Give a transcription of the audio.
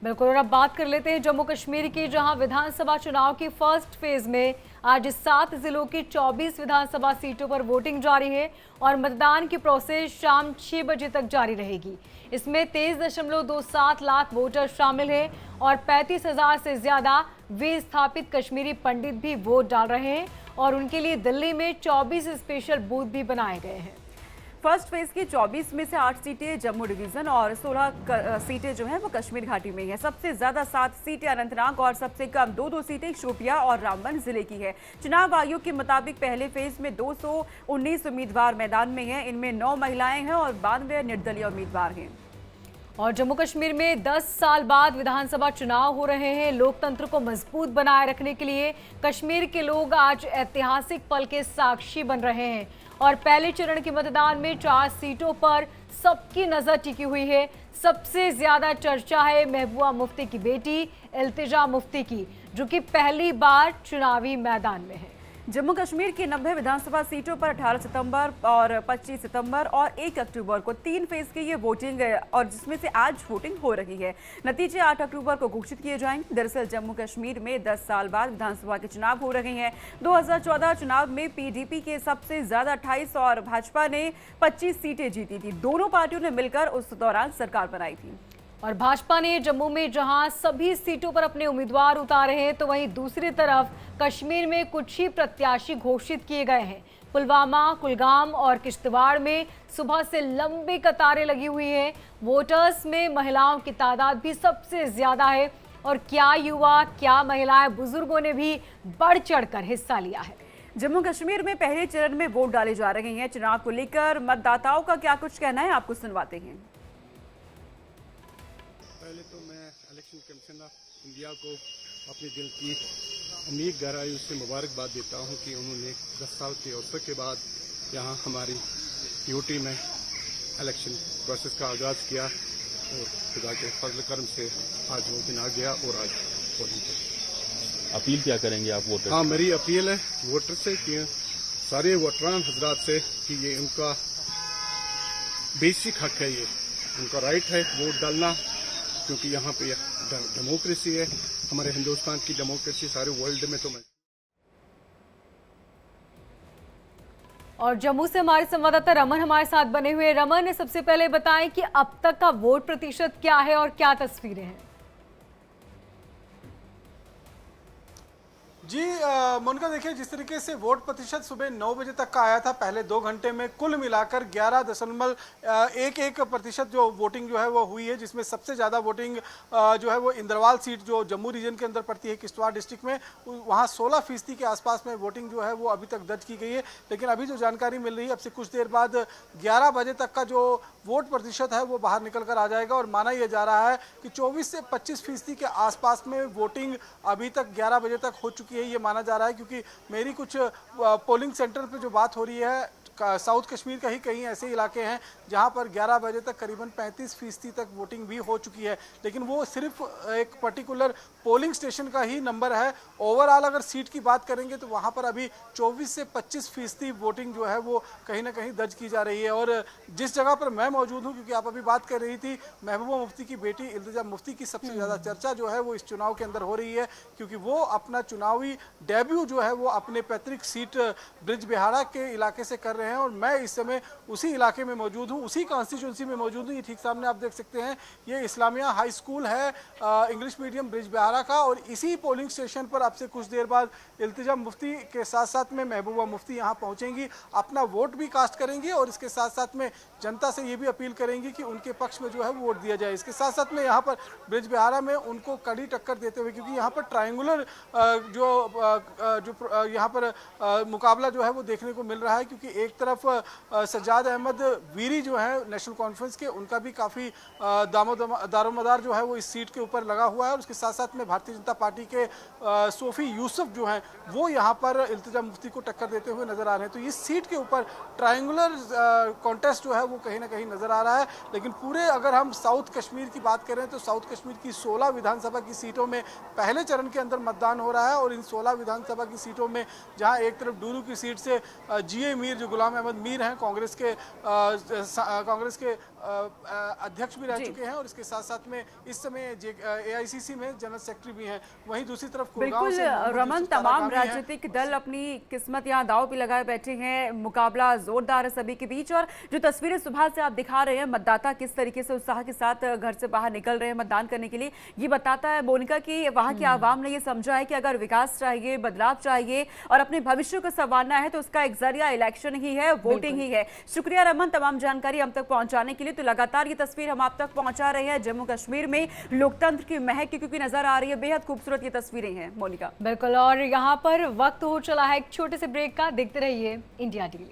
बिल्कुल। और अब बात कर लेते हैं जम्मू कश्मीर की, जहां विधानसभा चुनाव की फर्स्ट फेज में आज 7 जिलों की 24 विधानसभा सीटों पर वोटिंग जारी है और मतदान की प्रोसेस शाम 6 बजे तक जारी रहेगी। इसमें 23.27 लाख वोटर शामिल हैं और 35,000 से ज्यादा विस्थापित कश्मीरी पंडित भी वोट डाल रहे हैं और उनके लिए दिल्ली में 24 स्पेशल बूथ भी बनाए गए हैं। फर्स्ट फेज की 24 में से 8 सीटें जम्मू डिवीजन और 16 सीटें जो हैं वो कश्मीर घाटी में ही है। सबसे ज्यादा 7 सीटें अनंतनाग और सबसे कम 2 सीटें शोपिया और रामबन जिले की है। चुनाव आयोग के मुताबिक पहले फेज में 219 उम्मीदवार मैदान में हैं। इनमें 9 महिलाएं हैं और 92 निर्दलीय उम्मीदवार हैं। और जम्मू कश्मीर में 10 साल बाद विधानसभा चुनाव हो रहे हैं। लोकतंत्र को मजबूत बनाए रखने के लिए कश्मीर के लोग आज ऐतिहासिक पल के साक्षी बन रहे हैं और पहले चरण के मतदान में 4 सीटों पर सबकी नजर टिकी हुई है। सबसे ज्यादा चर्चा है महबूबा मुफ्ती की बेटी इल्तिजा मुफ्ती की, जो कि पहली बार चुनावी मैदान में है। जम्मू कश्मीर की 90 विधानसभा सीटों पर 18 सितंबर और 25 सितंबर और 1 अक्टूबर को 3 फेज की ये वोटिंग है और जिसमें से आज वोटिंग हो रही है। नतीजे 8 अक्टूबर को घोषित किए जाएंगे। दरअसल जम्मू कश्मीर में 10 साल बाद विधानसभा के चुनाव हो रहे हैं। 2014 चुनाव में पीडीपी के सबसे ज्यादा 28 और भाजपा ने 25 सीटें जीती थी। दोनों पार्टियों ने मिलकर उस दौरान सरकार बनाई थी। और भाजपा ने जम्मू में जहां सभी सीटों पर अपने उम्मीदवार उतारे हैं, तो वहीं दूसरी तरफ कश्मीर में कुछ ही प्रत्याशी घोषित किए गए हैं। पुलवामा, कुलगाम और किश्तवाड़ में सुबह से लंबी कतारें लगी हुई हैं। वोटर्स में महिलाओं की तादाद भी सबसे ज्यादा है और क्या युवा, क्या महिलाएं, बुजुर्गों ने भी बढ़ चढ़कर हिस्सा लिया है। जम्मू कश्मीर में पहले चरण में वोट डाले जा रहे हैं। चुनाव को लेकर मतदाताओं का क्या कुछ कहना है, आपको सुनवाते हैं। पहले तो मैं इलेक्शन कमीशन ऑफ इंडिया को अपने दिल की अमीर गहराई से मुबारकबाद देता हूं कि उन्होंने 10 साल के अवसर के बाद यहां हमारी यूटी में इलेक्शन प्रोसेस का आगाज़ किया और खुदा के फजल करम से आज वो दिन आ गया और आज वोटिंग कर। अपील क्या करेंगे आप वोटर? हाँ, मेरी अपील है वोटर से कि सारे वोटरान हजरात से कि ये उनका बेसिक हक है, ये उनका राइट है वोट डालना, क्योंकि यहाँ पे डेमोक्रेसी है। हमारे हिंदुस्तान की डेमोक्रेसी सारे वर्ल्ड में तो मैं। और जम्मू से हमारे संवाददाता रमन हमारे साथ बने हुए। रमन, सबसे पहले बताएं कि अब तक का वोट प्रतिशत क्या है और क्या तस्वीरें हैं? जी मोनिका, देखिए जिस तरीके से वोट प्रतिशत सुबह 9 बजे तक का आया था, पहले 2 घंटे में कुल मिलाकर 11.11% जो वोटिंग जो है वो हुई है, जिसमें सबसे ज़्यादा वोटिंग जो है वो इंद्रवाल सीट जो जम्मू रीजन के अंदर पड़ती है किश्तवाड़ डिस्ट्रिक्ट में, वहाँ 16% के आसपास में वोटिंग जो है वो अभी तक दर्ज की गई है। लेकिन अभी जो जानकारी मिल रही है, अब से कुछ देर बाद 11 बजे तक का जो वोट प्रतिशत है वो बाहर निकल कर आ जाएगा और माना यह जा रहा है कि 24 से 25% के आसपास में वोटिंग अभी तक 11 बजे तक हो चुकी है, ये माना जा रहा है। क्योंकि मेरी कुछ पोलिंग सेंटर पे जो बात हो रही है, साउथ कश्मीर का ही कई ऐसे इलाके हैं जहां पर 11 बजे तक करीबन 35% तक वोटिंग भी हो चुकी है। लेकिन वो सिर्फ एक पर्टिकुलर पोलिंग स्टेशन का ही नंबर है। ओवरऑल अगर सीट की बात करेंगे तो वहां पर अभी 24 से 25% वोटिंग जो है वो कहीं ना कहीं दर्ज की जा रही है। और जिस जगह पर मैं मौजूद हूं, क्योंकि आप अभी बात कर रही थी महबूबा मुफ्ती की बेटी इल्तिजा मुफ्ती की, सबसे ज़्यादा चर्चा जो है वो इस चुनाव के अंदर हो रही है, क्योंकि वो अपना चुनावी डेब्यू जो है वो अपने पैतृक सीट ब्रिज बिहाड़ा के इलाके से कर रहे हैं और मैं इस समय उसी इलाके में मौजूद हूँ, उसी कॉन्स्टिट्यूंसी में मौजूद हूँ। ये ठीक सामने आप देख सकते हैं, ये इस्लामिया हाई स्कूल है इंग्लिश मीडियम ब्रिज बिहारा का और इसी पोलिंग स्टेशन पर अब से कुछ देर बाद इल्तिजा मुफ्ती के साथ साथ में महबूबा मुफ्ती यहाँ पहुँचेंगी, अपना वोट भी कास्ट करेंगी और इसके साथ साथ में जनता से ये भी अपील करेंगी कि उनके पक्ष में जो है वोट दिया जाए। इसके साथ साथ में यहाँ पर ब्रिज बिहारा में उनको कड़ी टक्कर देते हुए, क्योंकि यहाँ पर ट्रायंगुलर जो यहाँ पर मुकाबला जो है वो देखने को मिल रहा है, क्योंकि एक तरफ सज्जाद अहमद वीरी जो है नेशनल कॉन्फ्रेंस के, उनका भी काफ़ी दारोमदार जो है वो इस सीट के ऊपर लगा हुआ है और उसके साथ साथ में भारतीय जनता पार्टी के सोफी यूसुफ जो हैं वो यहाँ पर इल्तिजा मुफ्ती को टक्कर देते हुए नजर आ रहे हैं। तो इस सीट के ऊपर ट्रायंगुलर कॉन्टेस्ट जो है वो कहीं ना कहीं नजर आ रहा है। लेकिन पूरे अगर हम साउथ कश्मीर की बात करें तो साउथ कश्मीर की 16 विधानसभा की सीटों में पहले चरण के अंदर मतदान हो रहा है और इन 16 विधानसभा की सीटों में जहाँ एक तरफ डूरू की सीट से GA मीर जो गुलाम अहमद मीर हैं, कांग्रेस के अध्यक्ष भी रह चुके हैं और इसके साथ साथ में इस समय AICC में जनरल सेक्रेटरी भी हैं। वहीं दूसरी तरफ बिल्कुल रमन, तमाम राजनीतिक दल अपनी किस्मत यहाँ दांव पे लगाए बैठे हैं, मुकाबला जोरदार है सभी के बीच। और जो तस्वीरें सुबह से आप दिखा रहे हैं, मतदाता किस तरीके से उत्साह के साथ घर से बाहर निकल रहे हैं मतदान करने के लिए, ये बताता है मोनिका कि वहाँ की आवाम ने ये समझा है कि अगर विकास चाहिए, बदलाव चाहिए और अपने भविष्य को संवारना है तो उसका एक जरिया इलेक्शन ही है, वोटिंग ही है। शुक्रिया रमन, तमाम जानकारी हम तक पहुंचाने के लिए। तो लगातार ये तस्वीर हम आप तक पहुंचा रहे हैं जम्मू कश्मीर में लोकतंत्र की महक क्योंकि नजर आ रही है। बेहद खूबसूरत ये तस्वीरें हैं मोनिका। बिल्कुल, और यहाँ पर वक्त हो चला है एक छोटे से ब्रेक का। देखते रहिए इंडिया टीवी।